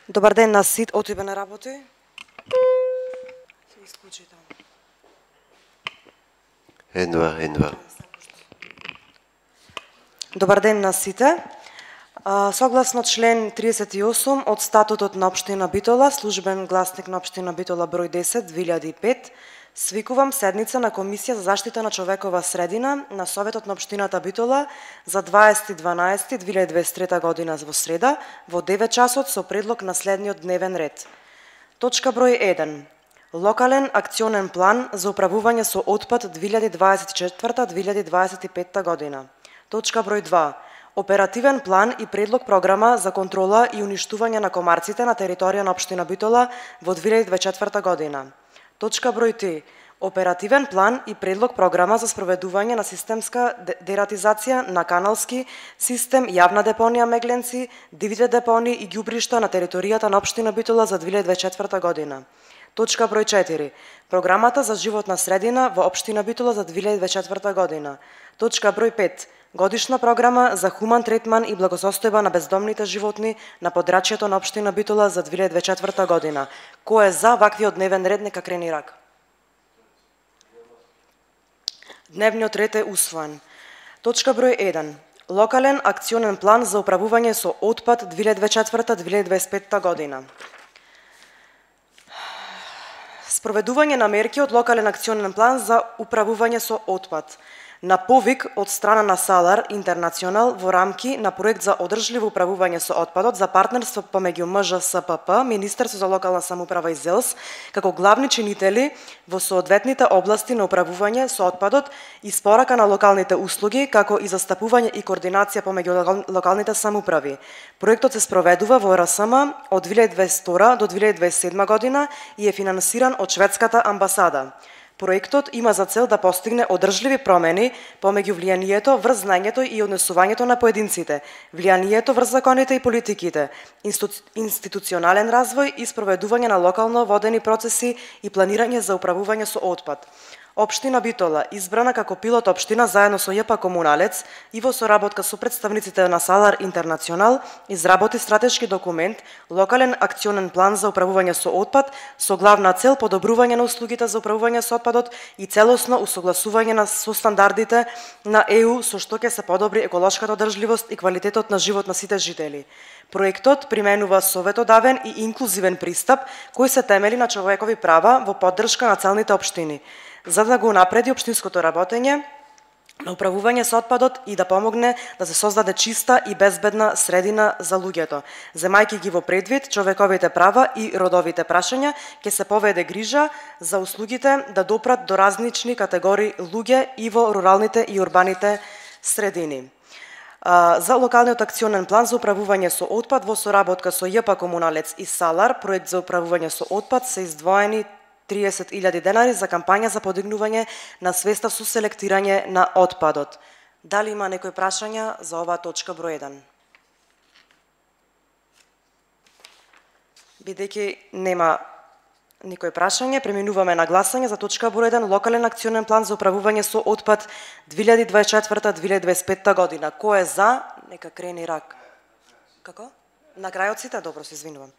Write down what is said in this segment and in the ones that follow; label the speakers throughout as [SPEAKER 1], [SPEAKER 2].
[SPEAKER 1] Добар ден на сит, отибе на работи. Се исклучи таму.
[SPEAKER 2] Едва.
[SPEAKER 1] Добар ден на сите. Согласно член 38 од статутот на општина Битола, службен гласник на општина Битола број 10 2005, свикувам седница на Комисија за заштита на човекова средина на Советот на општината Битола за 20.12.2023 година во среда во 9 часот со предлог на следниот дневен ред. Точка број 1. Локален акционен план за управување со отпад 2024-2025 година. Точка број 2. Оперативен план и предлог програма за контрола и уништување на комарците на територија на општина Битола во 2024 година. Точка број 3. Оперативен план и предлог програма за спроведување на системска дератизација на каналски систем, јавна депонија Мегленци, дивите депонии и ѓубришта на територијата на општина Битола за 2024 година. Точка број 4. Програмата за животна средина во општина Битола за 2024 година. Точка број 5. Годишна програма за хуман третман и благосостојба на бездомните животни на подрачјето на општина Битола за 2024 година. Кој е за ваквиот дневен ред, нека крени рак. Дневниот ред е усвоен. Точка број 1. Локален акционен план за управување со отпад 2024-2025 година. Спроведување на мерки од локален акционен план за управување со отпад. На повик од страна на Салар Интернационал во рамки на проект за одржливо управување со отпадот за партнерство помеѓу МЖСПП, Министерство за локална самоуправа и ЗЕЛС, како главни чинители во соодветните области на управување со отпадот и спорака на локалните услуги, како и застапување и координација помеѓу локалните самоуправи. Проектот се спроведува во РСМ од 2022 до 2027 година и е финансиран од шведската амбасада. Проектот има за цел да постигне одржливи промени помеѓу влијанието врз знаењето и однесувањето на поединците, влијанието врз законите и политиките, институционален развој и спроведување на локално водени процеси и планирање за управување со отпад. Општина Битола, избрана како пилот општина заедно со ЈП Комуналец и во соработка со представниците на Салар Интернационал, изработи стратешки документ, локален акционен план за управување со отпад, со главна цел подобрување на услугите за управување со отпадот и целосно усогласување со стандардите на ЕУ, со што ќе се подобри еколошката одржливост и квалитетот на живот на сите жители. Проектот применува советодавен и инклузивен пристап кој се темели на човекови права во поддршка на целните општини, за да го напреди општинското работење на управување со отпадот и да помогне да се создаде чиста и безбедна средина за луѓето. Земајќи ги во предвид човековите права и родовите прашања, ќе се поведе грижа за услугите да допрат до различни категории луѓе и во руралните и урбаните средини. За локалниот акционен план за управување со отпад во соработка со ЈП Комуналец и Салар, проект за управување со отпад се издвоени 30.000 денари за кампања за подигнување на свеста со селектирање на отпадот. Дали има некои прашања за оваа точка број 1? Бидејќи нема никој прашање, преминуваме на гласање за точка број 1, локален акционен план за управување со отпад 2024-2025 година. Кој е за? Нека крени рак. Како? На крајот сите? Добро, се извинувам.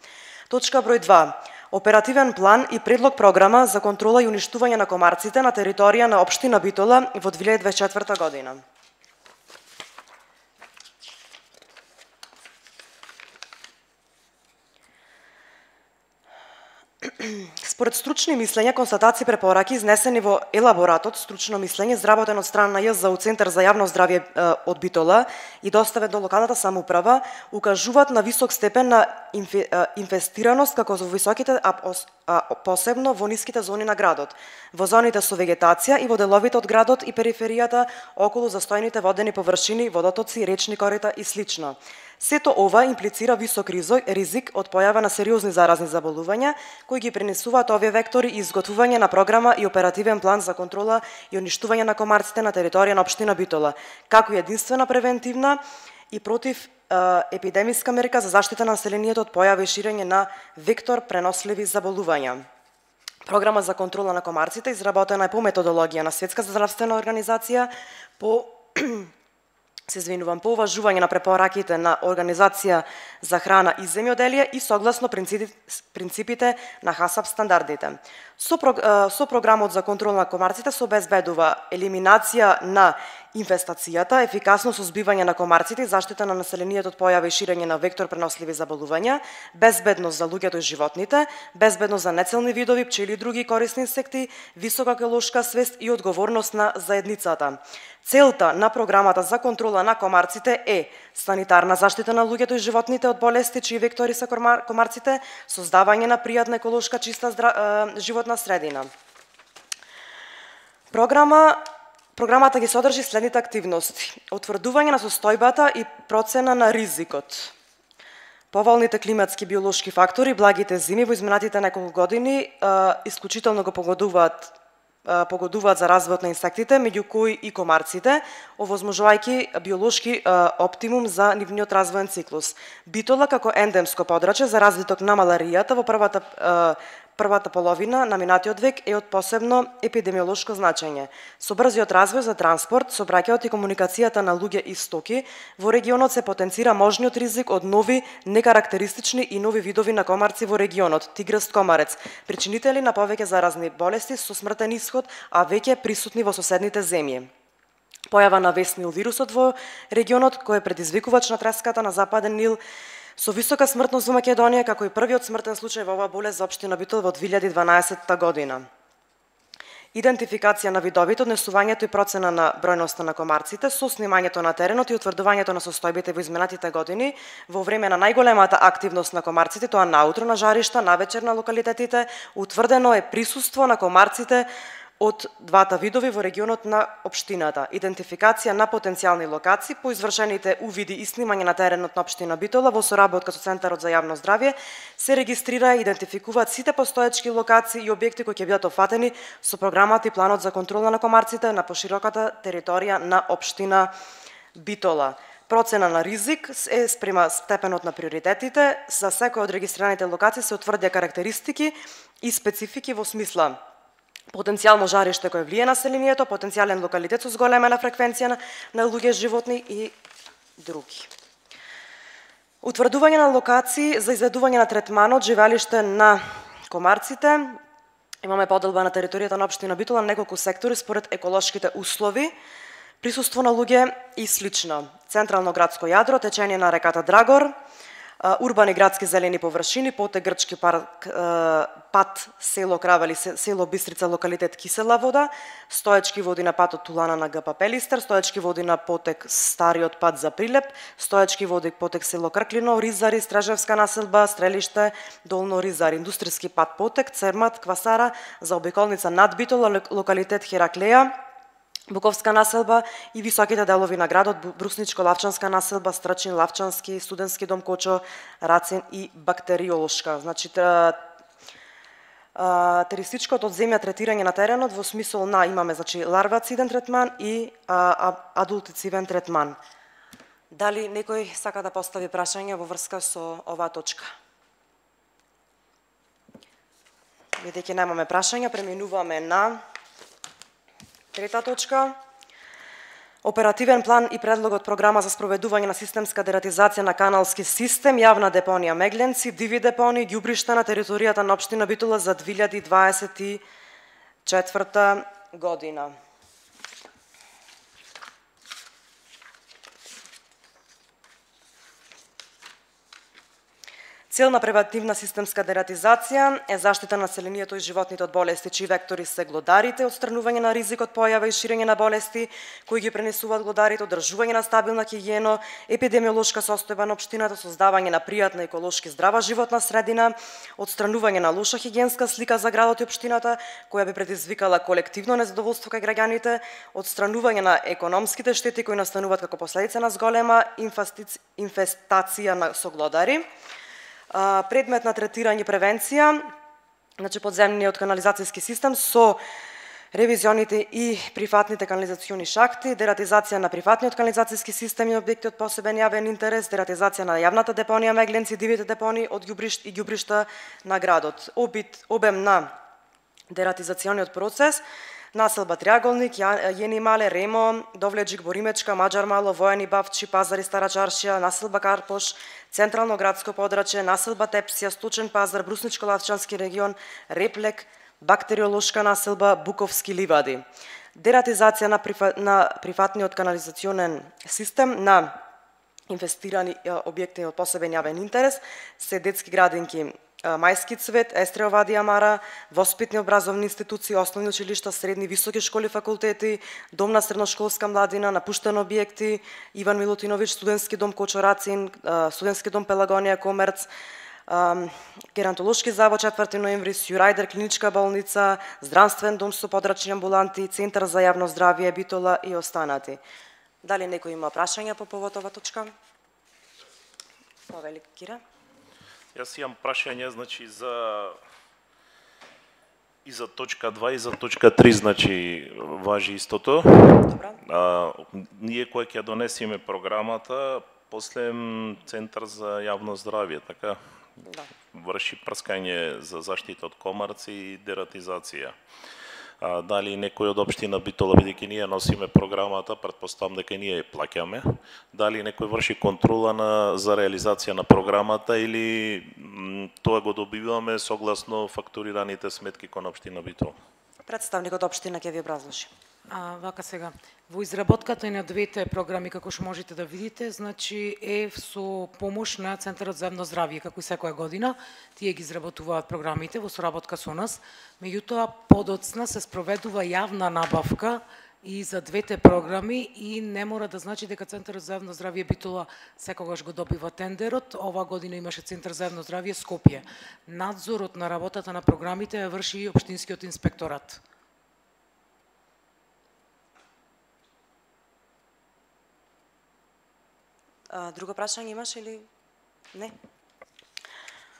[SPEAKER 1] Точка број 2. Оперативен план и предлог програма за контрола и уништување на комарците на територија на општина Битола во 2024 година. Според стручни мислења, констатации, препораки изнесени во елаборатот стручно мислење изработен од страна на ЈЗУ Центар за јавно здравје од Битола и доставен до локалната самоуправа, укажуваат на висок степен на инфестираност како во високите, а посебно во ниските зони на градот, во зоните со вегетација и во деловите од градот и периферијата околу застојните водени површини, водотоци, речни корита и слично. Сето ова имплицира висок ризик од појава на сериозни заразни заболувања, кои ги пренесуваат овие вектори и изготвување на програма и оперативен план за контрола и уништување на комарците на територија на општина Битола, како и единствена превентивна и против епидемиска мерка за заштита на населението од појава и ширење на вектор преносливи заболувања. Програма за контрола на комарците изработена е по методологија на Светска здравствена организација по се извинувам, по уважување на препораките на Организација за храна и земјоделие и согласно принципите на ХАСАП стандардите. Со програмот за контрол на комарците се обезбедува елиминација на инфестацијата, ефикасно сузбивање на комарците и заштита на населението од појава и ширење на вектор преносливи заболувања, безбедност за луѓето и животните, безбедност за нецелни видови, пчели и други корисни инсекти, висока еколошка свест и одговорност на заедницата. Целта на програмата за контрола на комарците е санитарна заштита на луѓето и животните од болести чии вектори се комарците, создавање на пријатна еколошка чиста животна средина. Програмата ги содржи следните активности: утврдување на состојбата и процена на ризикот. Поволните климатски биолошки фактори, благите зими во изминатите неколку години исклучително го погодуваат за развојот на инсектите, меѓу кои и комарците, овозможувајќи биолошки оптимум за нивниот развоен циклус. Битола како ендемско подрачје за развиток на маларијата во првата половина на минатиот век е од посебно епидемиолошко значење. Со брзиот развој за транспорт, сообраќајот и комуникацијата на луѓе и стоки, во регионот се потенцира можниот ризик од нови некарактеристични и нови видови на комарци во регионот, тиграст комарец, причинители на повеќе заразни болести со смртен исход, а веќе присутни во соседните земји. Појава на Вест-Нил вирусот во регионот, кој е предизвикувач на треската на Западен Нил, со висока смртност во Македонија, како и првиот смртен случај во оваа болест за општина Битол во 2012 година. Идентификација на видовите, однесувањето и процена на бројноста на комарците, со снимањето на теренот и утврдувањето на состојбите во изминатите години, во време на најголемата активност на комарците, тоа наутро на жаришта, навечер на локалитетите, утврдено е присуство на комарците од двата видови во регионот на општината. Идентификација на потенцијални локации по извршените увиди и снимање на теренот на општина Битола во соработка со Центарот за јавно здравје се регистрира и идентификуваат сите постоечки локации и објекти кои ќе бидат офатени со програмата и планот за контрола на комарците на пошироката територија на општина Битола. Процена на ризик е спрема степенот на приоритетите. За секој од регистрираните локации се утврдија карактеристики и специфики во смисла потенцијално жариште кое влие населението, потенцијален локалитет со зголемена фреквенција на луѓе, животни и други. Утврдување на локации за изведување на третманот живеалиште на комарците. Имаме поделба на територијата на општина Битола на неколку сектори според еколошките услови, присуство на луѓе и слично. Централно градско јадро, течење на реката Драгор, урбани градски зелени површини, потек Грчки парк, пат село Кравали, село Бистрица, локалитет Кисела вода, стоечки води на патот Тулана на ГП Пелистер, стоечки води на потек Стариот пат за Прилеп, стоечки води потек село Крклино, Ризари, Стражевска населба, Стрелиште, Долно Ризари, индустријски пат потек Цермат, Квасара, за обиколница над Битола, локалитет Хераклеја, Буковска населба и високите делови на градот, Брусничко-Лавчанска населба, Страчин, Лавчански, Студентски дом Кочо, Рацин и Бактериолошка. Значи, теристичкото од земја третирање на теренот во смисол на имаме ларвациден третман и адултицивен третман. Дали некој сака да постави прашање во врска со оваа точка? Бидејќи немаме прашања, преминуваме на трета точка. Оперативен план и предлогот програма за спроведување на системска дератизација на каналски систем, јавна депонија Мегленци, диви депонии, ѓубришта на територијата на општина Битола за 2024 година. Цел на превентивна системска дератизација е заштита на населението и животните од болести чии вектори се глодарите, отстранување на ризикот појава и ширење на болести кои ги пренесуваат глодарите, одржување на стабилна хигиена, епидемиолошка состојба на општината, создавање на пријатна еколошки здрава животна средина, отстранување на лоша хигиенска слика за градот и општината која би предизвикала колективно незадоволство кај граѓаните, отстранување на економските штети кои настануваат како последица на зголема инфестација со глодари. Предмет на третирање и превенција, значи подземниот канализацијски систем со ревизионите и прифатните канализациони шахти, дератизација на прифатниот канализацијски систем и објекти од посебен јавен интерес, дератизација на јавната депонија Мегленци, дивите депонии од ѓубришта на градот. Обем на дератизациониот процес Населба Триаголник, Јени Мале, Ремо, Довледжик, Боримечка, Маџар Мало, Војани Бавчи, Пазари, Стара Чаршија, населба Карпош, Централно градско подрачје, населба Тепсија, Стучен Пазар, Брусничко-Лавчански регион, Реплек, бактериолошка населба Буковски ливади. Дератизација на приватниот канализационен систем на инвестирани објекти од посебен јавен интерес се детски градинки Мајски цвет, Естреова Дијамара, воспитни образовни институции, основни училишта, средни, високи школи, факултети, дом на средношколска младина, напуштени објекти, Иван Милутиновиќ, студентски дом Кочорацин, студентски дом Пелагонија Комерц, Геронтолошки завод 4 ноември, Сјурајдер клиничка болница, здравствен дом со подрачни амбуланти, Центар за јавно здравје Битола и останати. Дали некој има прашања по повод ова точка? Повели Кира.
[SPEAKER 2] Јас имам прашање, значи, и за точка 2 и за точка 3, значи, важи истото. Ние кој ќе донесеме програмата, после Центар за јавно здравје, така?
[SPEAKER 1] Да.
[SPEAKER 2] Врши прскање за заштита од комарци и дератизација. Дали некој од општина Битола, бидејќи ние носиме програмата, претпоставам дека ние ја плаќаме, дали некој врши контрола за реализација на програмата или тоа го добиваме согласно фактурираните сметки кон општина Битола?
[SPEAKER 1] Представникот општина ќе ви образложи.
[SPEAKER 3] Вака сега, во изработката и на двете програми, како што можете да видите, значи е со помош на Центарот за јавно здравје, како и секоја година, тие ги изработуваат програмите во соработка со нас. Меѓутоа, подоцна се спроведува јавна набавка и за двете програми и не мора да значи дека Центарот за јавно здравје Битола секогаш го добива тендерот. Ова година имаше Центар за јавно здравје Скопје. Надзорот на работата на програмите ја врши и општинскиот инспекторат.
[SPEAKER 1] Друго прашање имаш или не?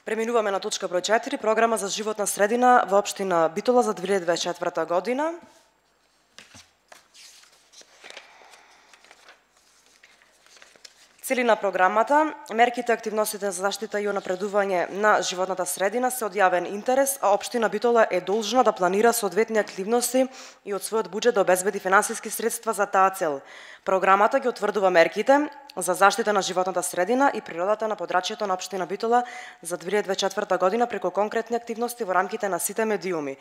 [SPEAKER 1] Преминуваме на точка број 4, програма за животна средина во општина Битола за 2024 година. Цели на програмата, мерките, активностите за заштита и унапредување на животната средина се од јавен интерес, а општина Битола е должна да планира соодветни активности и од својот буџет да обезбеди финансиски средства за таа цел. Програмата ги утврдува мерките за заштита на животната средина и природата на подрачјето на општина Битола за 2024 година преку конкретни активности во рамките на сите медиуми: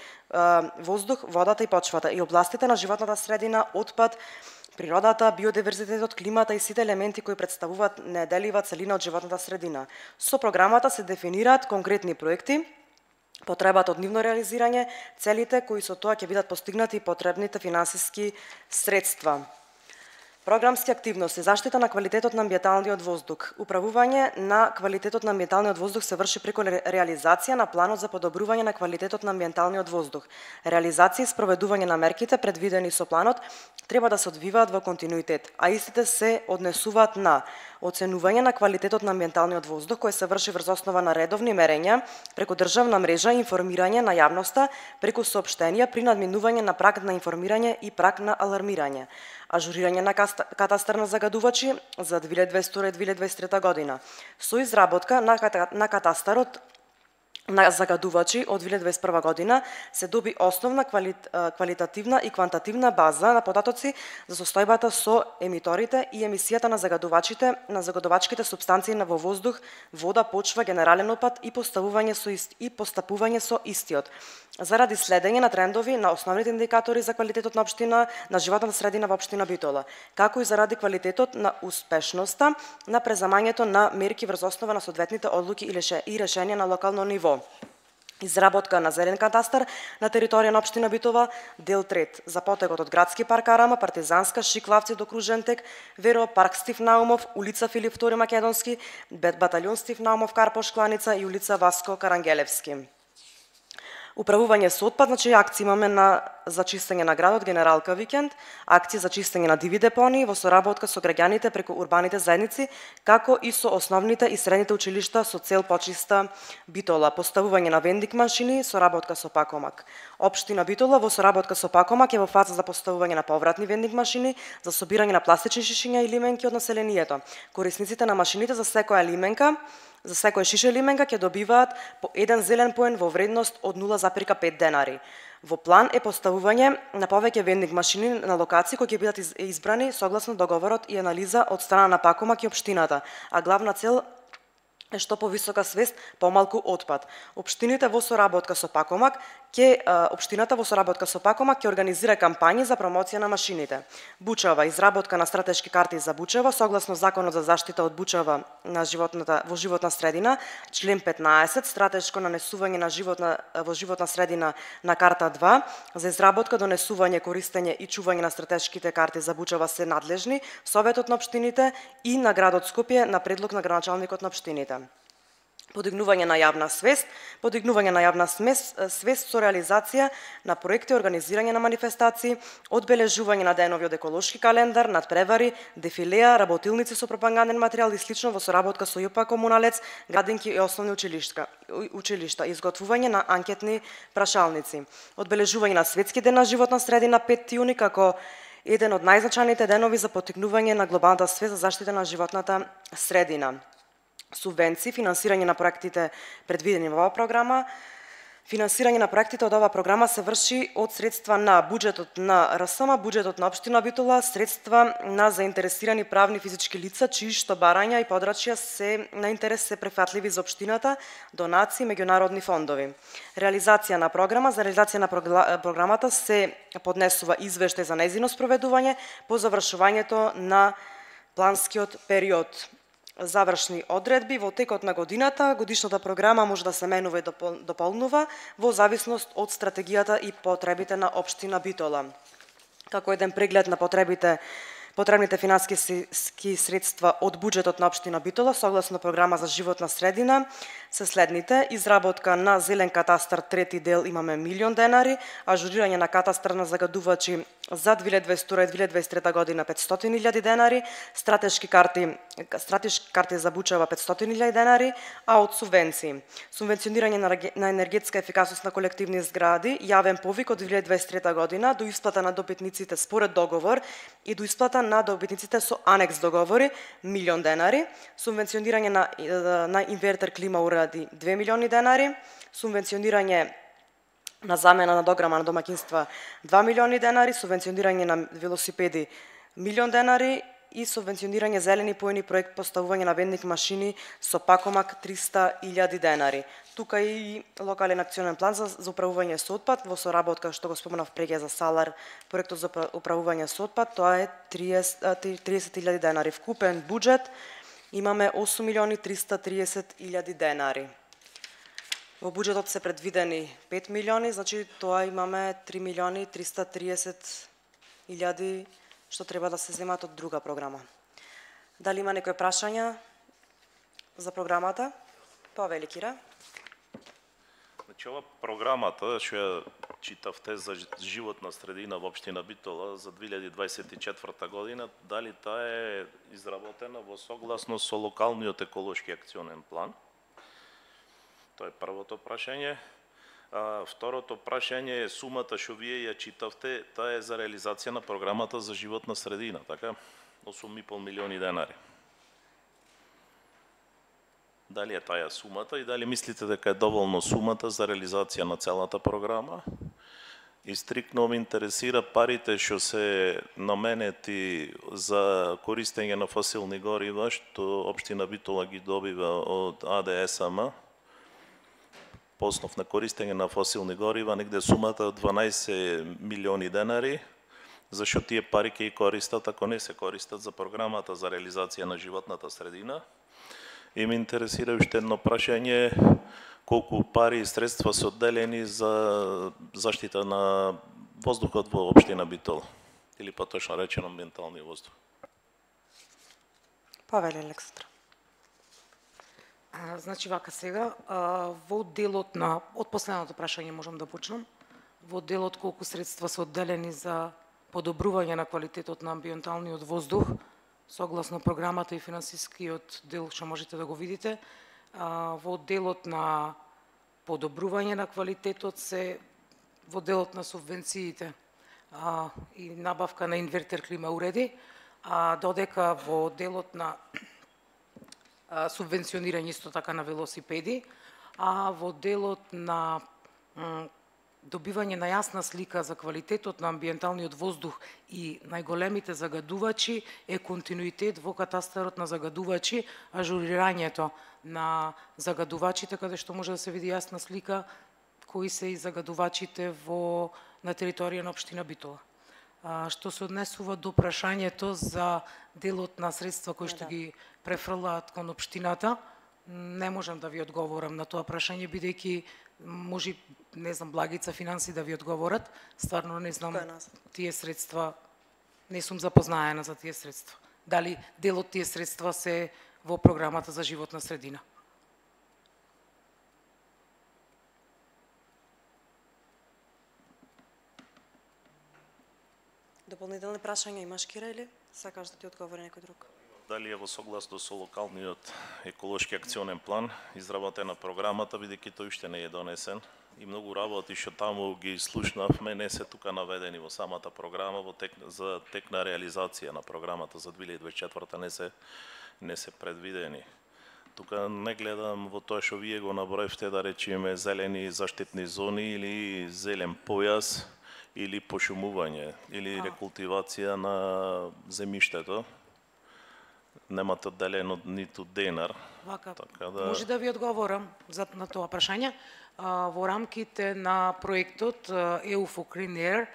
[SPEAKER 1] воздух, водата и почвата, и областите на животната средина, отпад, природата, биодиверзитетот, климата и сите елементи кои представуваат неделива целина од животната средина. Со програмата се дефинираат конкретни проекти, потребата од нивно реализирање, целите кои со тоа ќе бидат постигнати и потребните финансиски средства. Програмски активности: заштита на квалитетот на амбиенталниот воздух. Управување на квалитетот на амбиенталниот воздух се врши преку реализација на планот за подобрување на квалитетот на амбиенталниот воздух. Реализација и спроведување на мерките предвидени со планот треба да се одвиваат во континуитет, а истите се однесуваат на оценување на квалитетот на амбиенталниот воздух, кој се врши врз основа на редовни мерења преку државна мрежа и информирање на јавноста преку соопштенија при надминување на праг на информирање и праг на алармирање. Ажурирање на катастар на загадувачи за 2022-2023 година. Со изработка на катастарот на загадувачи од 2021 година се доби основна квалитативна и квантативна база на податоци за состојбата со емиторите и емисијата на загадувачките супстанции во воздух, вода, почва, генерален отпад и постапување со истиот. Заради следење на трендови на основните индикатори за квалитетот на општина на животната средина во општина Битола, како и заради квалитетот на успешноста на преземањето на мерки врз основа на соодветните одлуки и решенија на локално ниво. Изработка на зелен катастар на територија на општина Битола, дел 3 за потегот од градски парк Арама, Партизанска, Шиклавци до Кружентек, Веро, парк Стив Наумов, улица Филип II Македонски, баталјон Стив Наумов, Карпош Кланица и улица Васко Карангелевски. Управување со отпад, значи акции имаме за чистење на градот Генералка викенд, акции за чистење на диви депонии во соработка со граѓаните преку урбаните заедници, како и со основните и средните училишта со цел почиста Битола, поставување на вендинг машини, соработка со Пакомак. Општина Битола во соработка со Пакомак е во фаза за поставување на повратни вендинг машини за собирање на пластични шишиња и лименки од населението. Корисниците на машините за секоја лименка За секој шише лименка ќе добиваат по 1 зелен поен во вредност од 0,5 денари. Во план е поставување на повеќе вендинг машини на локации кои ќе бидат избрани согласно договорот и анализа од страна на Пакомак и општината, а главна цел е што повисока свест, помалку отпад. Општината во соработка со Пакомак ќе организира кампањи за промоција на машините. Бучава, изработка на стратешки карти за Бучава согласно Законот за заштита од Бучава во животна средина, член 15, стратешко нанесување во животна средина на карта 2, за изработка, донесување, користење и чување на стратешките карти за Бучава се надлежни Советот на општините и на градот Скопје на предлог на градоначалникот на општините. Подигнување на јавна свест со реализација на проекти, организирање на манифестации, одбележување на денови од еколошки календар, надпревари, дефилеа, работилници со пропаганден материјал и слично во соработка со ЈП Комуналец, градинки и основни училишта, изготвување на анкетни прашалници, одбележување на Светски ден на животна средина 5 јуни како еден од најзначајните денови за поттикнување на глобалната свест за заштита на животната средина. Субвенции, финансирање на проектите предвидени во оваа програма. Финансирање на проектите од оваа програма се врши од средства на буџетот на РСМ, буџетот на општина Битола, средства на заинтересирани правни физички лица, чии што барања и подрачја се на интерес се префатливи за општината, донации, меѓународни фондови. Реализација на програма. За реализација на програмата се поднесува извештај за нејзино спроведување по завршувањето на планскиот период. Завршни одредби. Во текот на годината годишната програма може да се менува и дополнува во зависност од стратегијата и потребите на општина Битола. Како еден преглед на потребните финансиски средства од буџетот на општина Битола согласно програма за животна средина се следните: изработка на зелен катастар трети дел имаме 1 милион денари, ажурирање на катастар на загадувачи за 2022 и 2023 година 500.000 денари, стратешки карти за Бучава 500.000 денари, а од субвенции: субвенционирање на енергетска ефикасност на колективни згради, јавен повик од 2023 година до исплата на добитниците според договор и до исплата на добитниците со анекс договори 1 милион денари, субвенционирање на инвертер клима уреди 2 милиони денари, субвенционирање на замена на дограма на домаќинства 2 милиони денари, субвенционирање на велосипеди 1 милион денари и субвенционирање зелени поени проект поставување на вендинг машини со Пакомак 300.000 денари. Тука и локален акционен план за управување со отпад во соработка што го споменав преќе за Салар, проектот за управување со отпад, тоа е 30.000 денари. Вкупен буџет имаме 8.330.000 денари. Во буџетот се предвидени 5 милиони, значи тоа имаме 3.330.000 што треба да се земат од друга програма. Дали има некои прашања за програмата? Повели, Кира.
[SPEAKER 2] Значи, ова програмата што ја читавте за животна средина во општина Битола за 2024 година, дали таа е изработена во согласно со локалниот еколошки акционен план? Тоа е првото прашање. Второто прашање е сумата што вие ја читавте, таа е за реализација на програмата за животна средина, така? 8,5 милиони денари. Дали е таа сумата и дали мислите дека е доволно сумата за реализација на целата програма? И стриктно ме интересира парите што се наменети за користење на фосилни горива, што општина Битола ги добива од АДСМ, по основ на користење на фосилни горива, негде сумата 12 милиони денари, зашто тие пари ќе ги користат, ако не се користат за програмата за реализација на животната средина. И ме интересира уште едно прашање, колку пари и средства се одделени за заштита на воздухот во општина Битола, или поточно речено амбиенталниот воздух.
[SPEAKER 1] Повели, Александра.
[SPEAKER 3] Значи вака сега, во делот на, од последното прашање можам да почнам, во делот колку средства се одделени за подобрување на квалитетот на амбиенталниот воздух, согласно програмата и финансискиот дел што можете да го видите, во делот на подобрување на квалитетот се во делот на субвенциите и набавка на инвертер клима уреди, додека во делот на субвенционирање исто така на велосипеди, а во делот на добивање на јасна слика за квалитетот на амбиенталниот воздух и најголемите загадувачи е континуитет во катастарот на загадувачи, ажурирањето на загадувачите, каде што може да се види јасна слика кои се и загадувачите на територија на општина Битола. Што се однесува до прашањето за делот на средства кои што ги префрлаат кон општината, не можам да ви одговорам на тоа прашање, бидејќи може, не знам, Благица финанси да ви одговорат. Стварно не знам тие средства, не сум запознаена за тие средства. Дали дел од тие средства се во програмата за животна средина?
[SPEAKER 1] Дополнителни прашања имаш, Кира, или сакаш да ти одговори некој друг?
[SPEAKER 2] Дали е во согласно со локалниот еколошки акционен план, изработена програмата, бидејќи тој уште не е донесен и многу работи што таму ги слушнавме не се тука наведени во самата програма, за тек на реализација на програмата за 2024 не се предвидени. Тука не гледам во тоа што вие го наброевте, да речеме зелени заштитни зони или зелен појас или пошумување или рекултивација на земјиштето. Немате одделено ниту денар.
[SPEAKER 3] Вака, може да ви одговорам на тоа прашање. Во рамките на проектот EU for Clean Air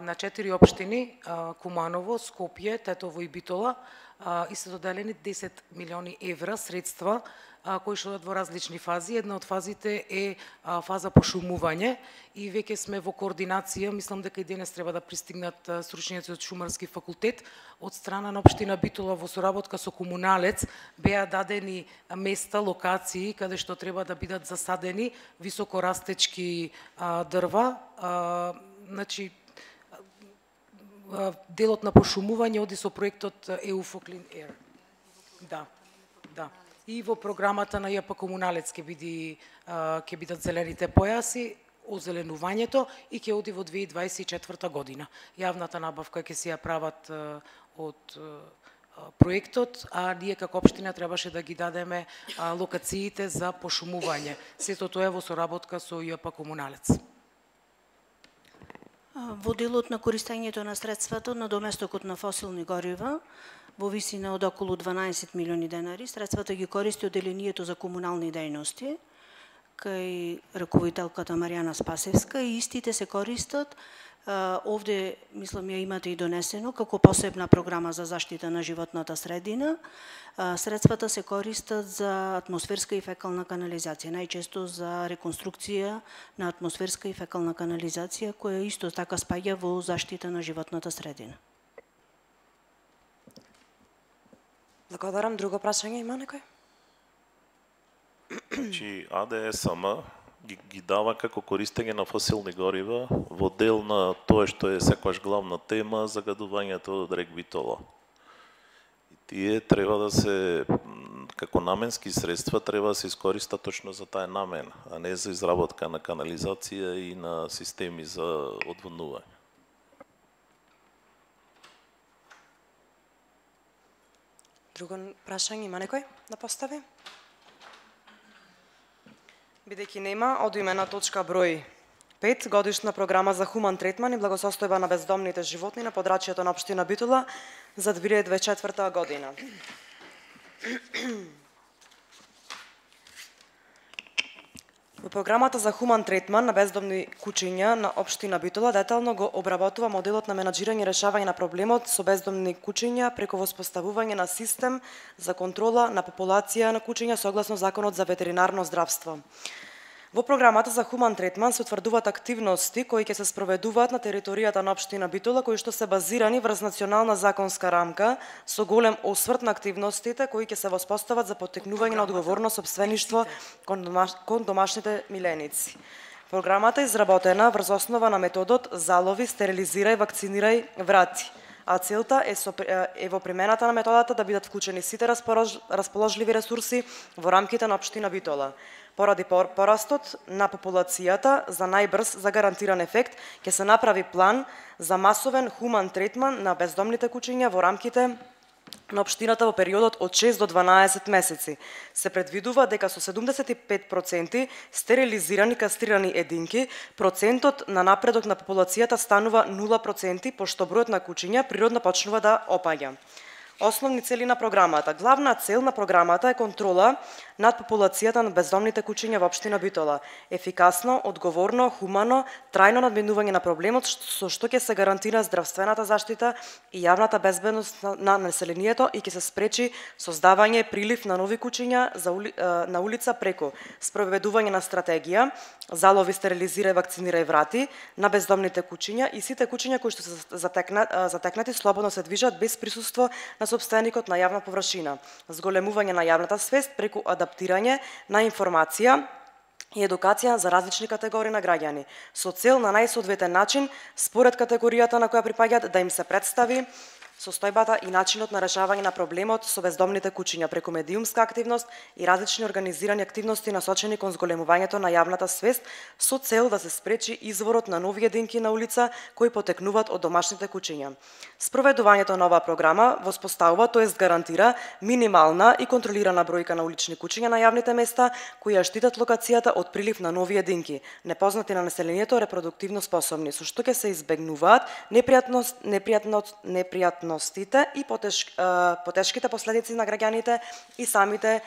[SPEAKER 3] на 4 општини, Куманово, Скопје, Тетово и Битола, и се доделени 10 милиони евра средства кои што одат во различни фази. Една од фазите е фаза пошумување и веќе сме во координација, мислам дека и денес треба да пристигнат стручњаци од Шумарски факултет. Од страна на општина Битола во соработка со комуналец беа дадени места, локации каде што треба да бидат засадени високорастечки дрва. Значи делот на пошумување оди со проектот EU for Clean Air. Да. И во програмата на ЈП Комуналец ќе бидат зелените појаси, озеленувањето и ќе оди во 2024 година. Јавната набавка ќе се ја прават од проектот, а ние како општина требаше да ги дадеме локациите за пошумување. Сето тоа е во соработка со ЈП Комуналец.
[SPEAKER 4] Во делот на користењето на средствата на доместокот на фосилни горива, во висина од околу 12 милиони денари, средствата ги користи одделението за комунални дејности, кај раководителката Маријана Спасевска, и истите се користат, овде, мислам, ја имате и донесено, како посебна програма за заштита на животната средина. Средствата се користат за атмосферска и фекална канализација, најчесто за реконструкција на атмосферска и фекална канализација, која исто така спаѓа во заштита на животната средина.
[SPEAKER 1] Благодарам. Друго прашање има некој?
[SPEAKER 2] Значи, АДСМ ги дава како користење на фосилни горива во дел на тоа што е секогаш главна тема, загадувањето од рек Битола. И тие треба да се, како наменски средства, треба да се искористат точно за таа намена, а не за изработка на канализација и на системи за одводнување.
[SPEAKER 1] Друго прашање има некој да постави? Бидејќи нема, одиме на точка број 5, годишна програма за хуман третман и благосостојба на бездомните животни на подрачјето на општина Битола за 2024 година. Во програмата за хуман третман на бездомни куќиња на општина Битола детално го обработува моделот на менаџирање и решавање на проблемот со бездомни куќиња преку воспоставување на систем за контрола на популација на куќиња согласно Законот за ветеринарно здравство. Во програмата за хуман третман се утврдуваат активности кои ќе се спроведуваат на територијата на општина Битола, кои што се базирани врз национална законска рамка со голем осврт на активностите кои ќе се воспостават за поттикнување на одговорно сопствеништво кон домашните миленици. Програмата е изработена врз основа на методот залови, стерилизирај, вакцинирај, врати. А целта е во примената на методата да бидат вклучени сите расположливи ресурси во рамките на општина Битола. Поради порастот на популацијата за најбрз за гарантиран ефект ќе се направи план за масовен хуман третман на бездомните куќиња во рамките на општината во периодот од 6 до 12 месеци. Се предвидува дека со 75% стерилизирани кастрирани единки, процентот на напредок на популацијата станува 0%, пошто бројот на кучиња природно почнува да опаѓа. Основни цели на програмата. Главна цел на програмата е контрола над популацијата на бездомните кучиња во општина Битола. Ефикасно, одговорно, хумано, трајно надминување на проблемот со што ќе се гарантира здравствената заштита и јавната безбедност на населението и ќе се спречи создавање прилив на нови кучиња на улица преку спроведување на стратегија, залови, стерилизирај, вакцинирај, врати на бездомните кучиња и сите кучиња кои што се затекнати слободно се движат без присуство на сопственикот на јавна површина, зголемување на јавната свест преку адаптирање на информација и едукација за различни категории на граѓани, со цел на најсоодветен начин, според категоријата на која припаѓаат, да им се представи состојбата и начинот на решавање на проблемот со бездомните кучиња преку медиумска активност и различни организирани активности насочени кон зголемувањето на јавната свест со цел да се спречи изворот на нови единки на улица кои потекнуваат од домашните кучиња. Спроведувањето на оваа програма воспоставува, тоест гарантира минимална и контролирана бројка на улични кучиња на јавните места кои ја штитат локацијата од прилив на нови единки, непознати на населението, репродуктивно способни, со што ќе се избегнуваат непријатностите и потешките последици на граѓаните и самите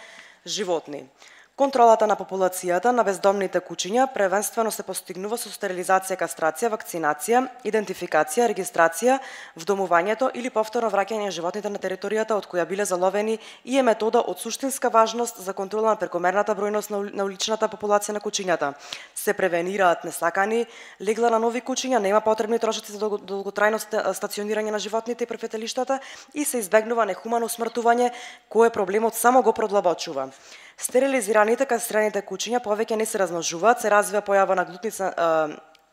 [SPEAKER 1] животни. Контролата на популацијата на бездомните кучиња превенствено се постигнува со стерилизација, кастрација, вакцинација, идентификација, регистрација, вдомувањето или повторно враќање на животните на територијата од која биле заловени и е метода од суштинска важност за контрола на прекомерната бројност на уличната популација на кучињата. Се превенираат несакани легла на нови кучиња, нема потребни трошоци за долготрајно стационирање на животните и префетелиштата и се избегнува нехумано смртување кое проблемот само го продлабочува. Стерилизираните кастрираните кучиња повеќе не се размножуваат, се развива појава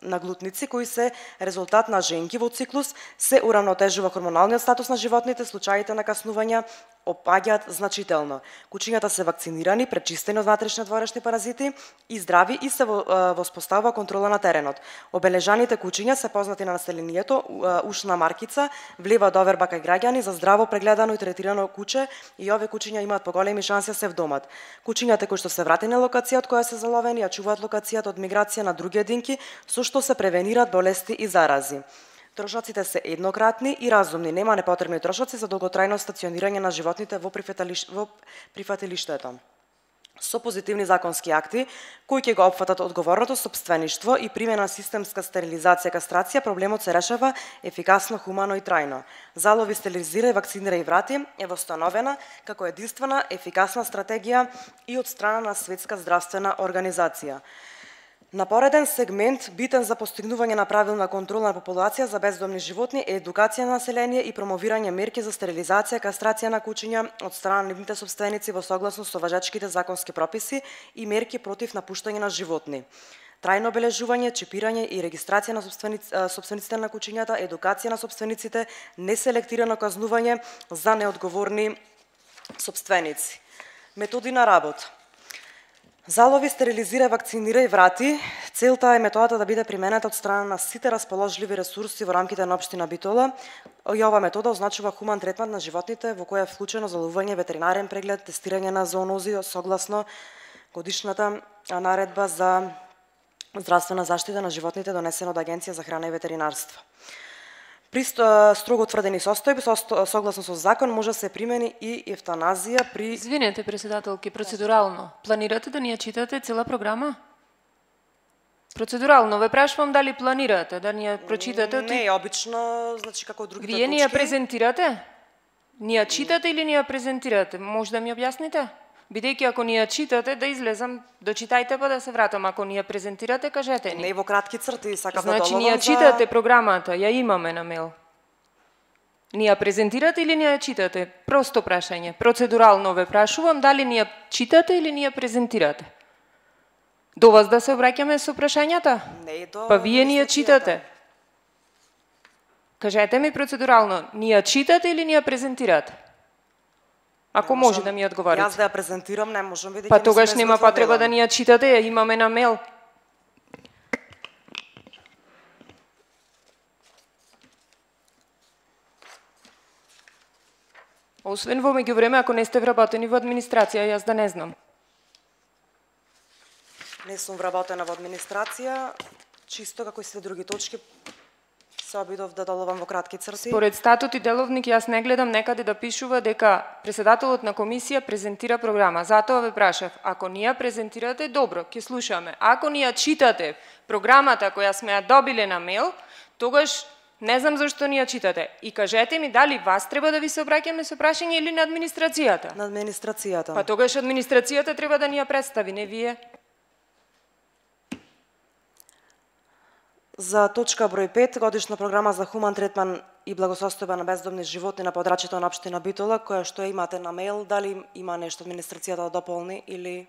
[SPEAKER 1] на глутници кои се резултат на женки во циклус, се уравнотежува хормоналниот статус на животните, случаите на каснувања опаѓаат значително. Кучињата се вакцинирани, пречистени од внатрешни дворешни паразити и здрави и се воспоставува контрола на теренот. Обележаните кучиња се познати на населението, ушна маркица, влева доверба кај граѓани за здраво прегледано и третирано куче и овие кучиња имаат поголеми шанси да се вдомат. Кучињата кои што се вратени на локација од која се заловени, ја чуваат локацијата од миграција на други единки, со што се превенираат болести и зарази. Трошоците се еднократни и разумни, нема непотребни трошоци за долготрајно стационирање на животните во прифатилиштето. Со позитивни законски акти, кои ќе го опфатат одговорното сопствеништво и примена системска стерилизација, кастрација, проблемот се решава ефикасно, хумано и трајно. Залови, стерилизирај, вакцинирај, врати е востановена како единствена ефикасна стратегија и од страна на Светска здравствена организација. Напореден сегмент, битен за постигнување на правилна контрола на популација за бездомни животни е едукација на население и промовирање мерки за стерилизација, кастрација на кучиња од страна на нивните сопственици во согласност со важечките законски прописи и мерки против напуштање на животни. Трајно обележување, чипирање и регистрација на сопствениците на кучињата, едукација на сопствениците, неселектирано казнување за неодговорни сопственици. Методи на работа. Залови, стерилизирај, вакцинирај, врати. Целта е методата да биде применета од страна на сите расположливи ресурси во рамките на општина Битола. И ова метода означува хуман третман на животните во која е вклучено заловување, ветеринарен преглед, тестирање на зоонози согласно годишната наредба за здравствена заштита на животните донесена од Агенција за храна и ветеринарство. При строго утврдени состојби, согласно со закон, може да се примени и евтаназија при...
[SPEAKER 5] Извинете, председателки, процедурално. Планирате да ни ја читате цела програма? Процедурално ве прашувам дали планирате да ни ја прочитате?
[SPEAKER 1] Не, обично, значи како другите точки.
[SPEAKER 5] Вие ни ја презентирате? Ни ја читате или ни ја презентирате? Може да ми објасните? Бидејќи ако ни ја читате, да излезам, дочитајте па да се вратам. Ако ни ја презентирате, кажете ни.
[SPEAKER 1] Не во кратки црти, сакам да
[SPEAKER 5] значи, ни ја читате програмата, ја имаме на мейл. Ни ја презентирате или ни ја читате? Просто прашање. Процедурално ве прашувам, дали ни ја читате или ни ја презентирате? До вас да се обраќаме со прашањата?
[SPEAKER 1] Не, до...
[SPEAKER 5] Па вие ни ја читате. Кажете ми процедурално, ни ја читате или ни ја презентирате? Ако може да ми одговорите.
[SPEAKER 1] Јас да ја презентирам, не можам бидејќи...
[SPEAKER 5] Па тогаш нема потреба да ни ја читате, ја имаме на мейл. Освен во меѓувреме, ако не сте вработени во администрација, јас да не знам.
[SPEAKER 1] Не сум вработена во администрација, чисто како и све други точки, се обидов да делувам во кратки црти.
[SPEAKER 5] Според статут и деловник јас не гледам некаде да пишува дека председателот на комисија презентира програма. Затоа ве прашав, ако ни ја презентирате, добро, ќе слушаме. Ако ни ја читате програмата која сме ја добиле на мејл, тогаш не знам зашто ни ја читате. И кажете ми дали вас треба да ви се обраќаме со прашање или на администрацијата?
[SPEAKER 1] На администрацијата.
[SPEAKER 5] Па тогаш администрацијата треба да ни ја представи, не вие.
[SPEAKER 1] За точка број 5, годишна програма за хуман третман и благосостојба на бездомни животни на подрачјето на општина Битола, која што имате на мејл, дали има нешто администрацијата да дополни или...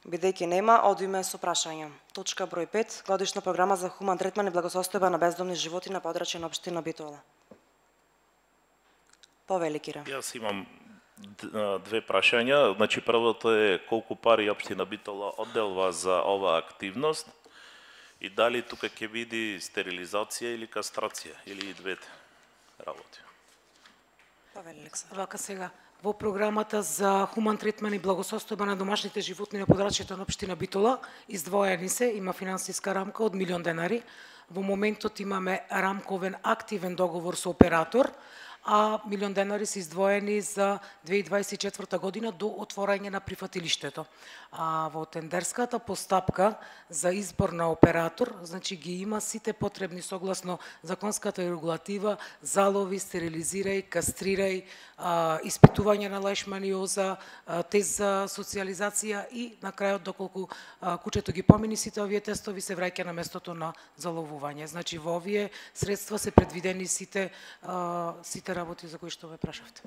[SPEAKER 1] Бидејќи нема, одиме со прашање. Точка број 5, годишна програма за хуман третман и благосостојба на бездомни животни на подрачјето на општина Битола. Повеликира.
[SPEAKER 2] Јас имам две прашања. Значи, првото е колку пари општина Битола одделва за оваа активност и дали тука ќе биде стерилизација или кастрација, или и двете работи.
[SPEAKER 3] Вака сега, во програмата за хуман третман и благосостојба на домашните животни на подрачјето на општина Битола, издвоени се, има финансиска рамка од 1 милион денари. Во моментот имаме рамковен активен договор со оператор, а 1 милион денари се издвоени за 2024 година до отворање на прифатилиштето. А во тендерската постапка за избор на оператор, значи ги има сите потребни согласно законската регулатива, залови, стерилизирај, кастрирај, испитување на лаишманиоза, тест за социјализација и на крајот доколку кучето ги помини сите овие тестови се враќа на местото на заловување. Значи во овие средства се предвидени сите работи за кои што ве прашавте.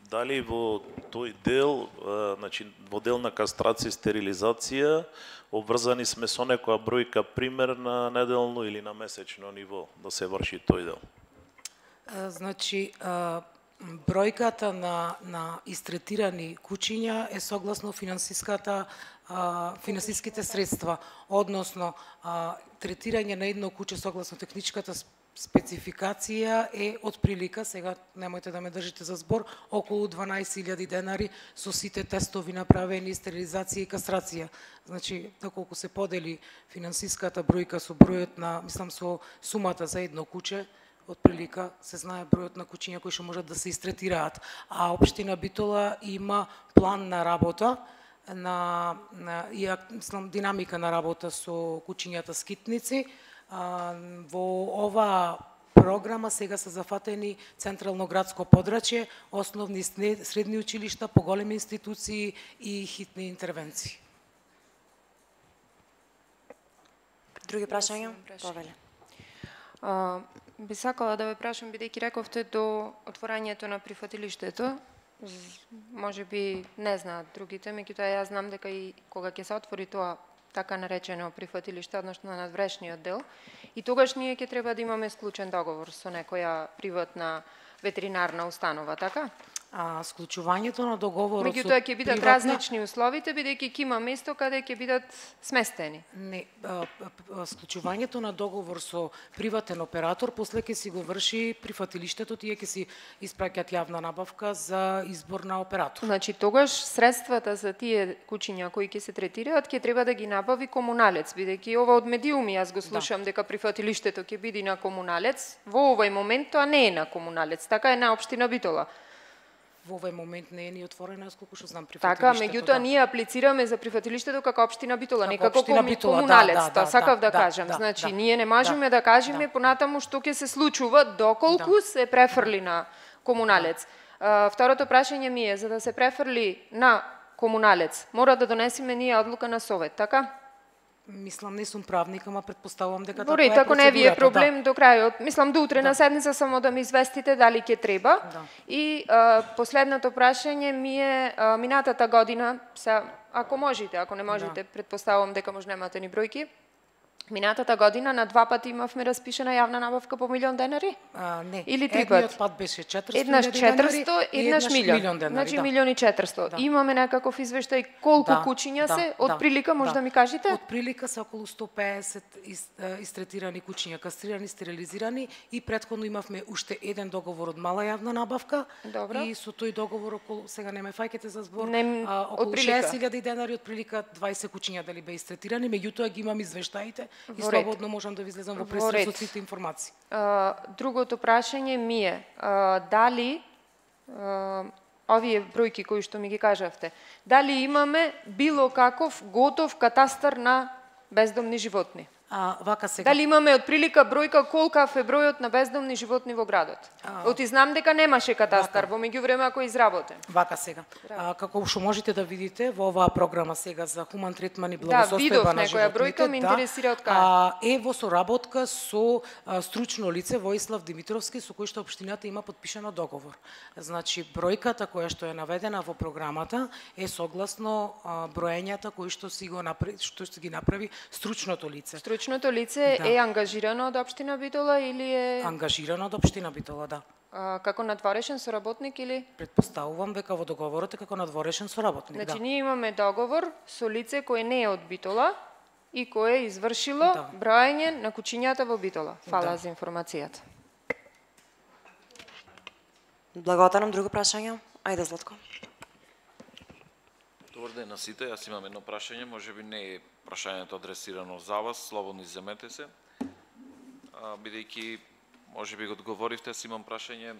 [SPEAKER 2] Дали во тој дел, значи во дел на кастрација и стерилизација, обврзани сме со некоја бројка пример на неделно или на месечно ниво да се врши тој дел?
[SPEAKER 3] Значи, бројката на истретирани кучиња е согласно финансиските средства, односно третирање на едно куче согласно техничката спецификација е отприлика, сега немојте да ме држите за збор, околу 12.000 денари со сите тестови направени, стерилизација и кастрација. Значи, доколку се подели финансиската бројка со бројот на, мислам, со сумата за едно куче, отприлика се знае бројот на кучиња кои што можат да се истретираат. А општина Битола има план на работа, мислам, динамика на работа со кучињата скитници. Во оваа програма сега се зафатени централно градско подрачје, основни средни училишта, поголеми институции и хитни интервенции.
[SPEAKER 1] Други прашања? Повеле.
[SPEAKER 5] Би сакала да ве прашам, бидејќи рековте до отворањето на прифатилиштето, може би не знаат другите, меѓутоа јас знам дека и кога ќе се отвори тоа така наречено прифатилиште, односно надврешниот дел, и тогаш ние ќе треба да имаме склучен договор со некоја приватна ветеринарна установа, така?
[SPEAKER 3] Склучувањето на договорот со
[SPEAKER 5] меѓутоа ќе бидат различни условите, бидејќи ќе има место каде ќе бидат сместени.
[SPEAKER 3] Не, склучувањето на договор со приватен оператор после ќе си го врши прифатилиштето, тие ќе си испраќаат јавна набавка за избор на оператор.
[SPEAKER 5] Значи тогаш средствата за тие кучиња кои ќе се третираат ќе треба да ги набави комуналец, бидејќи ова од медиуми јас го слушам дека прифатилиштето ќе биде на комуналец, во овој момент тоа не е на комуналец, така е на општина Битола.
[SPEAKER 3] Во овој момент не е ни отворено, јас колку што знам прифатилиштето.
[SPEAKER 5] Така, меѓутоа ние аплицираме за прифатилиштето како општина Битола, не како комуналец, тоа сакав да кажам. Значи ние не можеме да кажеме понатаму што ќе се случува доколку се префрли на комуналец. Второто прашање ми е, за да се префрли на комуналец, мора да донесеме ние одлука на совет, така?
[SPEAKER 3] Мислам, не сум правник, ама предпоставувам дека
[SPEAKER 5] така е процедурата. Ако не ви е проблем до крајот, мислам до утре на седница само да ми известите дали ќе треба. И последното прашање ми е минатата година, ако можете, ако не можете, предпоставувам дека може немате ни бројки, Минатата година на 2 пати имавме распишена јавна набавка по милион денари?
[SPEAKER 3] Не.
[SPEAKER 5] Или 3
[SPEAKER 3] Едниот
[SPEAKER 5] пати?
[SPEAKER 3] пат беше 400
[SPEAKER 5] Еднаш
[SPEAKER 3] денари
[SPEAKER 5] 400,
[SPEAKER 3] и
[SPEAKER 5] еднаш милион.
[SPEAKER 3] денари.
[SPEAKER 5] Значи
[SPEAKER 3] да.
[SPEAKER 5] милион и 400.
[SPEAKER 3] Да.
[SPEAKER 5] Имаме некаков извештај колку
[SPEAKER 3] Да,
[SPEAKER 5] куќиња
[SPEAKER 3] да,
[SPEAKER 5] се,
[SPEAKER 3] да,
[SPEAKER 5] од прилика може да ми кажете?
[SPEAKER 3] Од прилика се околу 150 истретирани куќиња, кастрирани, стерилизирани и претходно имавме уште еден договор од мала јавна набавка.
[SPEAKER 5] Добро.
[SPEAKER 3] И со тој договор околу, сега не ме фаќате за збор,
[SPEAKER 5] Не,
[SPEAKER 3] околу
[SPEAKER 5] од прилика.
[SPEAKER 3] 60.000 денари од прилика 20 куќиња дали беа истретирани, меѓутоа ги имам извештаите и
[SPEAKER 5] Во ред.
[SPEAKER 3] слободно можам да ви излезам во
[SPEAKER 5] Во
[SPEAKER 3] пресред
[SPEAKER 5] ред.
[SPEAKER 3] со сите информации.
[SPEAKER 5] Другото прашање ми е, дали овие бројки кои што ми ги кажавте, дали имаме било каков готов катастар на бездомни животни?
[SPEAKER 3] Вака сега.
[SPEAKER 5] Дали имаме од прилика бројка колкав е бројот на бездомни животни во градот? Оти знам дека немаше катастар, во меѓувреме ако е изработен.
[SPEAKER 3] Вака сега. Како што можете да видите во оваа програма сега за хуман третман и
[SPEAKER 5] видов
[SPEAKER 3] благосостојба на
[SPEAKER 5] некоја
[SPEAKER 3] животните,
[SPEAKER 5] бројка, ме интересира од кај.
[SPEAKER 3] е во соработка со стручно лице Воислав Димитровски со кој што општината има подпишано договор. Значи бројката која што е наведена во програмата е согласно броењата кои што си ги направи стручното лице.
[SPEAKER 5] Стручното лице
[SPEAKER 3] Да.
[SPEAKER 5] е ангажирано од општина Битола или е
[SPEAKER 3] Ангажирано од општина Битола, да.
[SPEAKER 5] како надворешен соработник или?
[SPEAKER 3] Предпоставувам дека во договорот е како надворешен соработник,
[SPEAKER 5] Значи
[SPEAKER 3] да.
[SPEAKER 5] ние имаме договор со лице кое не е од Битола и кое е извршило
[SPEAKER 3] Да.
[SPEAKER 5] броење на куќињата во Битола. Фала
[SPEAKER 3] Да.
[SPEAKER 5] за информацијата.
[SPEAKER 1] Благодарам. Друго прашање? Ајде, Златко.
[SPEAKER 6] Добар ден на сите, јас имам едно прашање, можеби не е прашањето адресирано за вас, слободно иземете се. Бидејќи можеби го одговоривте, јас имам прашање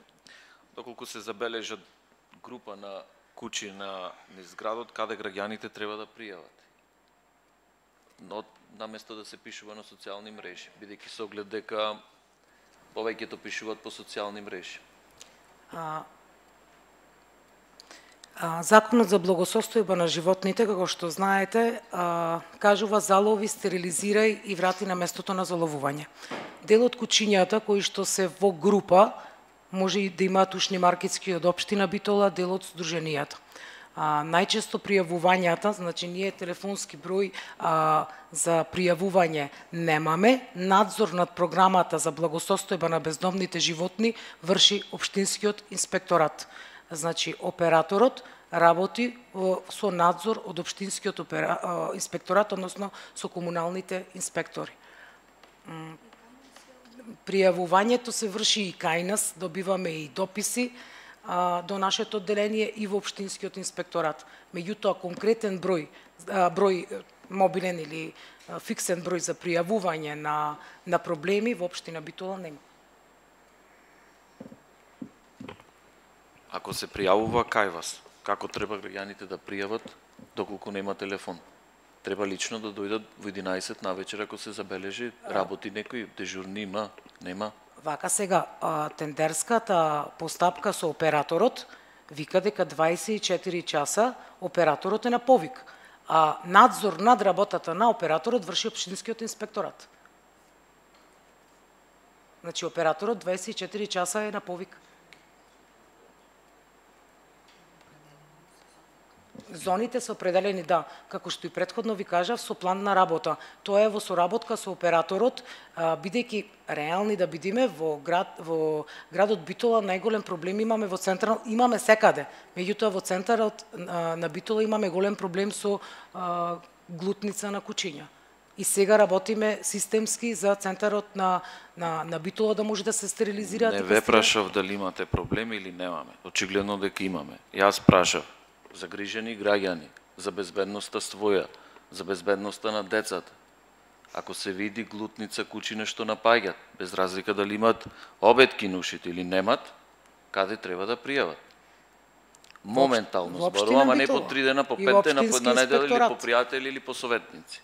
[SPEAKER 6] доколку се забележат група на куќи на низ градот каде граѓаните треба да пријават. Но наместо да се пишува на социјални мрежи, бидејќи се оглед дека повеќето пишуваат по социјални мрежи.
[SPEAKER 3] Законот за благосостојба на животните, како што знаете, кажува залови, стерилизирај и врати на местото на заловување. Дел од куќињата кои што се во група може и да имаат ушни маркетски од општина Битола, дел од сдруженијата. Најчесто пријавувањата, значи ние телефонски број за пријавување немаме, надзор над програмата за благосостојба на бездомните животни врши општинскиот инспекторат. Значи, операторот работи со надзор од општинскиот инспекторат, односно со комуналните инспектори. Пријавувањето се врши и кај нас, добиваме и дописи до нашето одделение и во општинскиот инспекторат. Меѓутоа, конкретен број мобилен или фиксен број за пријавување на проблеми во општина Битола нема.
[SPEAKER 6] Ако се пријавува кај вас, како треба граѓаните да пријават доколку нема телефон? Треба лично да дојдат во 11 навечер ако се забележи работи некој, дежурни има, нема?
[SPEAKER 3] Вака сега, тендерската постапка со операторот вика дека 24 часа операторот е на повик, а надзор над работата на операторот врши општинскиот инспекторат. Значи, операторот 24 часа е на повик. Зоните се определени, да, како што и претходно ви кажав, со план на работа. Тоа е во соработка со операторот, бидејќи реални да бидиме во градот Битола најголем проблем имаме во центарот, имаме секаде. Меѓутоа во центарот на Битола имаме голем проблем со глутница на куќиња. И сега работиме системски за центарот на Битола да може да се стерилизираат.
[SPEAKER 6] Не ве прашав дали имате проблеми или немаме. Очигледно дека имаме. Јас прашав загрижени граѓани за безбедноста своја, за безбедноста на децата. Ако се види глутница куќиња што напаѓаат, без разлика дали имат обетки на ушите или немат, каде треба да пријават? Моментално
[SPEAKER 3] во општина
[SPEAKER 6] зборувам, а не
[SPEAKER 3] Битола.
[SPEAKER 6] по 3 дена, по
[SPEAKER 3] И
[SPEAKER 6] 5
[SPEAKER 3] во
[SPEAKER 6] дена, по една
[SPEAKER 3] општински
[SPEAKER 6] недела или по
[SPEAKER 3] инспекторат.
[SPEAKER 6] пријатели или по советници.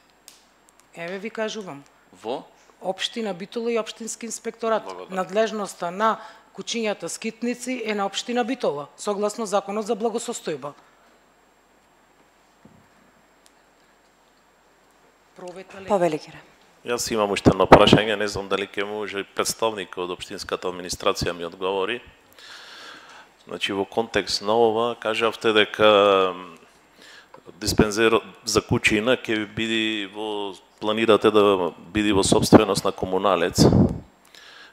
[SPEAKER 3] Еве ви кажувам.
[SPEAKER 6] Во?
[SPEAKER 3] Општина Битола и општински инспекторат.
[SPEAKER 6] Благодарам.
[SPEAKER 3] Надлежноста на куќињата скитници е на општина Битола, согласно Законот за благосостојба.
[SPEAKER 1] Повеликире.
[SPEAKER 2] Јас имам уште едно прашање, не знам дали ќе може представник од општинската администрација ми одговори. Значи, во контекст на ова, кажавте дека диспензер за куќина ќе биде во планирате да биде во собственост на комуналец.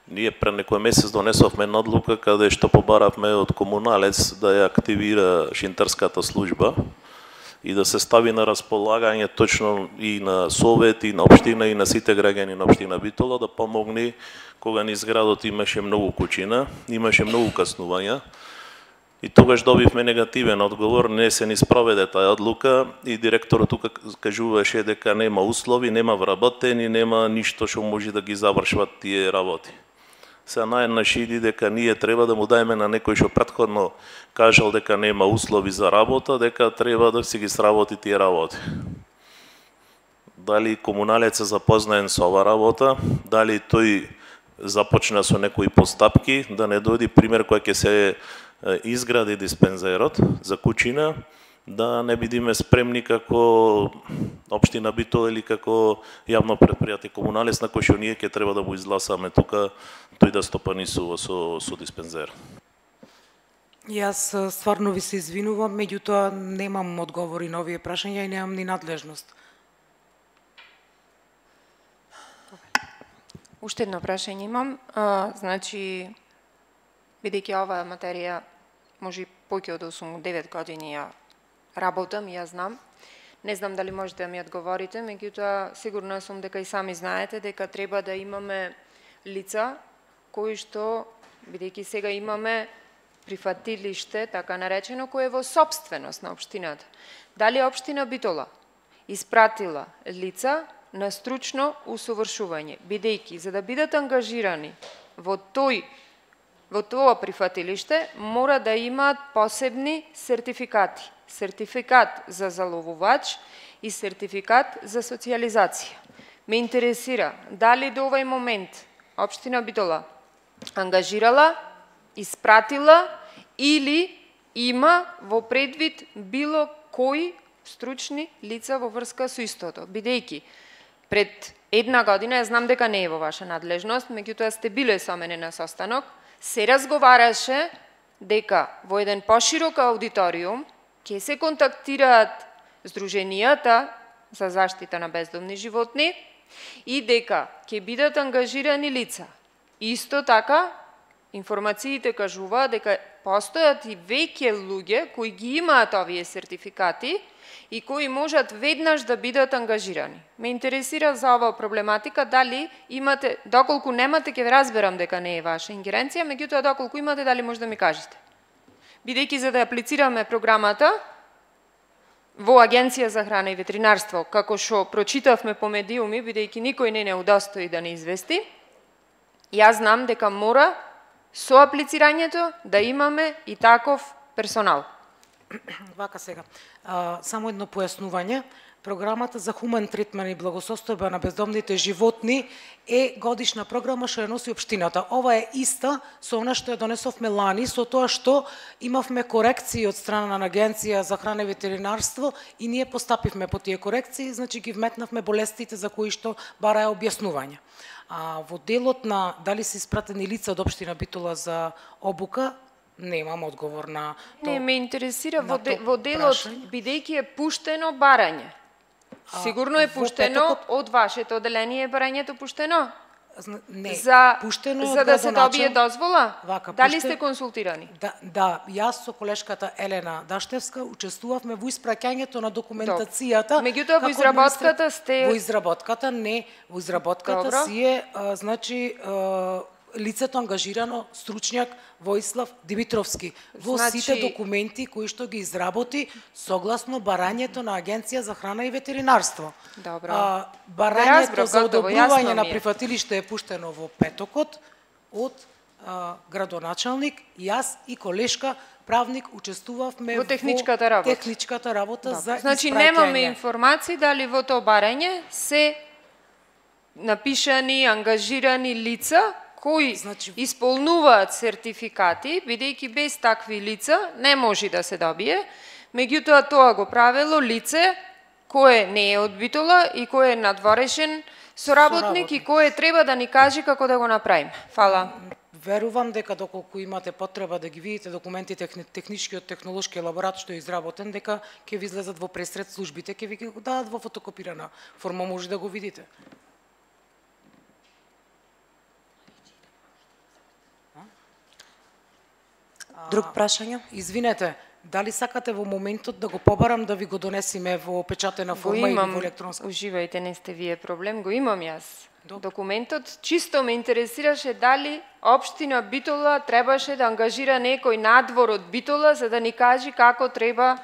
[SPEAKER 2] Ние пред некој месец донесовме надлука каде што побаравме од комуналец да ја активира шинтарската служба и да се стави на располагање точно и на Совет, и на општина, и на сите граѓани на општина Битола да помогне кога низ градот имаше многу кучина, имаше многу каснувања. И тогаш добивме негативен одговор, не се ни спроведе таа одлука и директорот тука кажуваше дека нема услови, нема вработени, нема ништо што може да ги завршват тие работи. Се наеднаш иди дека ние треба да му даеме на некој што претходно кажал дека нема услови за работа, дека треба да си ги сработи тие работи. Дали комуналец е запознаен со ова работа, дали тој започна со некои постапки, да не дојде пример кој ќе се изгради диспензерот за кучина, да не бидеме спремни како општина Битола или како јавно предпријатие комуналец на кој што ние ќе треба да му изгласаме тука тој да стопанисува со диспензер.
[SPEAKER 3] Јас стварно ви се извинувам, меѓутоа немам одговори на овие прашања и немам ни надлежност.
[SPEAKER 5] Уште едно прашање имам. Значи, бидејќи оваа материја може повеќе од 8-9 години ја работам, ја знам. Не знам дали можете да ми одговорите, меѓутоа сигурна сум дека и сами знаете дека треба да имаме лица кои што, бидејќи сега имаме прифатилиште, така наречено, кој е во собственост на општината. Дали општина Битола испратила лица на стручно усовршување, бидејќи за да бидат ангажирани во тоа прифатилиште мора да имаат посебни сертификати. Сертификат за заловувач и сертификат за социјализација. Ме интересира дали до овој момент општина Битола ангажирала, испратила или има во предвид било кои стручни лица во врска со истото. Бидејќи пред една година, ја знам дека не е во ваша надлежност, меѓутоа сте биле со мене на состанок, се разговараше дека во еден поширок аудиториум ќе се контактираат здруженијата за заштита на бездомни животни и дека ќе бидат ангажирани лица. Исто така, информациите кажуваат дека постојат и веќе луѓе кои ги имаат овие сертификати и кои можат веднаш да бидат ангажирани. Ме интересира за оваа проблематика, дали имате, доколку немате, ќе разберам дека не е ваша ингеренција, меѓутоа доколку имате, дали може да ми кажете. Бидејќи за да аплицираме програмата во Агенција за храна и ветеринарство, како што прочитавме по медиуми, бидејќи никој не удостои да не извести, јас знам дека мора со аплицирањето да имаме и таков персонал.
[SPEAKER 3] Вака сега. Само едно појаснување. Програмата за хумен третман и благосостојба на бездомните животни е годишна програма што ја носи општината. Ова е иста со она што ја донесовме лани, со тоа што имавме корекции од страна на Агенција за храна и ветеринарство и ние постапивме по тие корекции, значи ги вметнавме болестите за кои што бараа објаснување. Во делот на дали се испратени лица од општина Битола за обука, немам одговор на тоа.
[SPEAKER 5] Не, ме интересира во делот, бидејќи е пуштено барање. Сигурно е пуштено од вашето оделение, барањето пуштено?
[SPEAKER 3] Не,
[SPEAKER 5] пуштено за да се добие дозвола? Дали сте консултирани?
[SPEAKER 3] Да, јас со колешката Елена Даштевска учествувавме во испраќањето на документацијата.
[SPEAKER 5] Меѓутоа во изработката сте...
[SPEAKER 3] Во изработката не, во изработката си е, значи, лицето ангажирано стручњак Воислав Димитровски во сите документи кои што ги изработи согласно барањето на Агенција за храна и ветеринарство.
[SPEAKER 5] Добро.
[SPEAKER 3] Барањето за одобрување на прифатилиште е пуштено во петокот од градоначалник, јас и колешка правник учествувавме
[SPEAKER 5] во техничката работа.
[SPEAKER 3] Техничката работа за испраќање.
[SPEAKER 5] Значи немаме информации дали во тоа барање се напишани, ангажирани лица кои исполнуваат сертификати, бидејќи без такви лица не може да се добие, меѓутоа тоа го правело лице кое не е од Битола и кое е надворешен соработник и кое треба да ни каже како да го направиме. Фала.
[SPEAKER 3] Верувам дека доколку имате потреба да ги видите документите техничкиот технолошки елаборат што е изработен, дека ќе ви излезат во пресред службите, ќе ви ги дадат во фотокопирана форма, може да го видите.
[SPEAKER 1] Друг прашање?
[SPEAKER 3] Извинете, дали сакате во моментот да го побарам да ви го донесиме во печатена
[SPEAKER 5] Го
[SPEAKER 3] форма или во
[SPEAKER 5] имам,
[SPEAKER 3] електронска?
[SPEAKER 5] уживајте, не сте вие проблем, го имам јас.
[SPEAKER 3] Добро.
[SPEAKER 5] Документот, чисто ме интересираше дали општина Битола требаше да ангажира некој надвор од Битола за да ни кажи како треба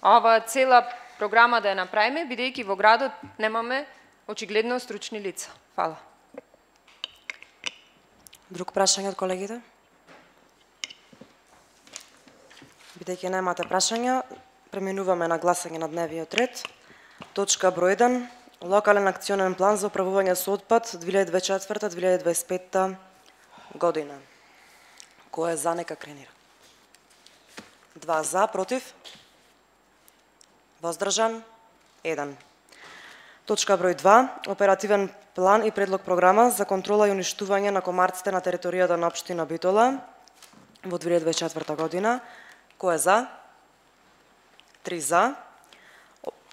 [SPEAKER 5] ова цела програма да ја направиме, бидејќи во градот немаме очигледно стручни лица. Фала.
[SPEAKER 1] Друг прашање од колегите? Бидејќи немате прашања, преминуваме на гласање на дневниот ред. Точка број 1. Локален акционен план за управување со отпад 2024-2025 година. Кој е за, нека кренира. 2 за, против? Воздржан? 1. Точка број 2. Оперативен план и предлог програма за контрола и уништување на комарците на територијата на општина Битола во 2024 година. Кој е за? 3 за.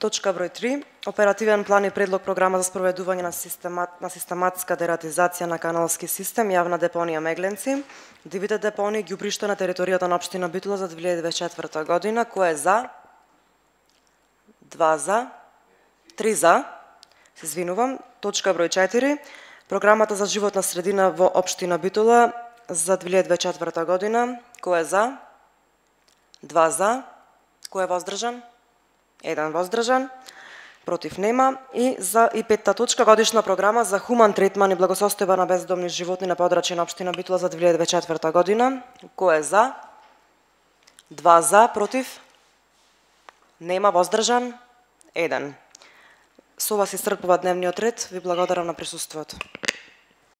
[SPEAKER 1] Точка број 3. Оперативен план и предлог програма за спроведување на систематска дератизација на каналски систем, јавна депонија Мегленци, дивите депонии и ѓубришта на територијата на општина Битола за 2024 година. Кој е за? 2 за. 3 за. Се извинувам. Точка број 4. Програмата за животна средина во општина Битола за 2024 година. Кој е за? 2 за. Кој е воздржан? 1 воздржан. Против нема. И петта точка, годишна програма за хуман третман и благосостојба на бездомни животни на подрачје на општина Битола за 2024 година. Кој е за? 2 за. Против? Нема. Воздржан? 1. Со ова се исцрпува дневниот ред. Ви благодарам на присуството.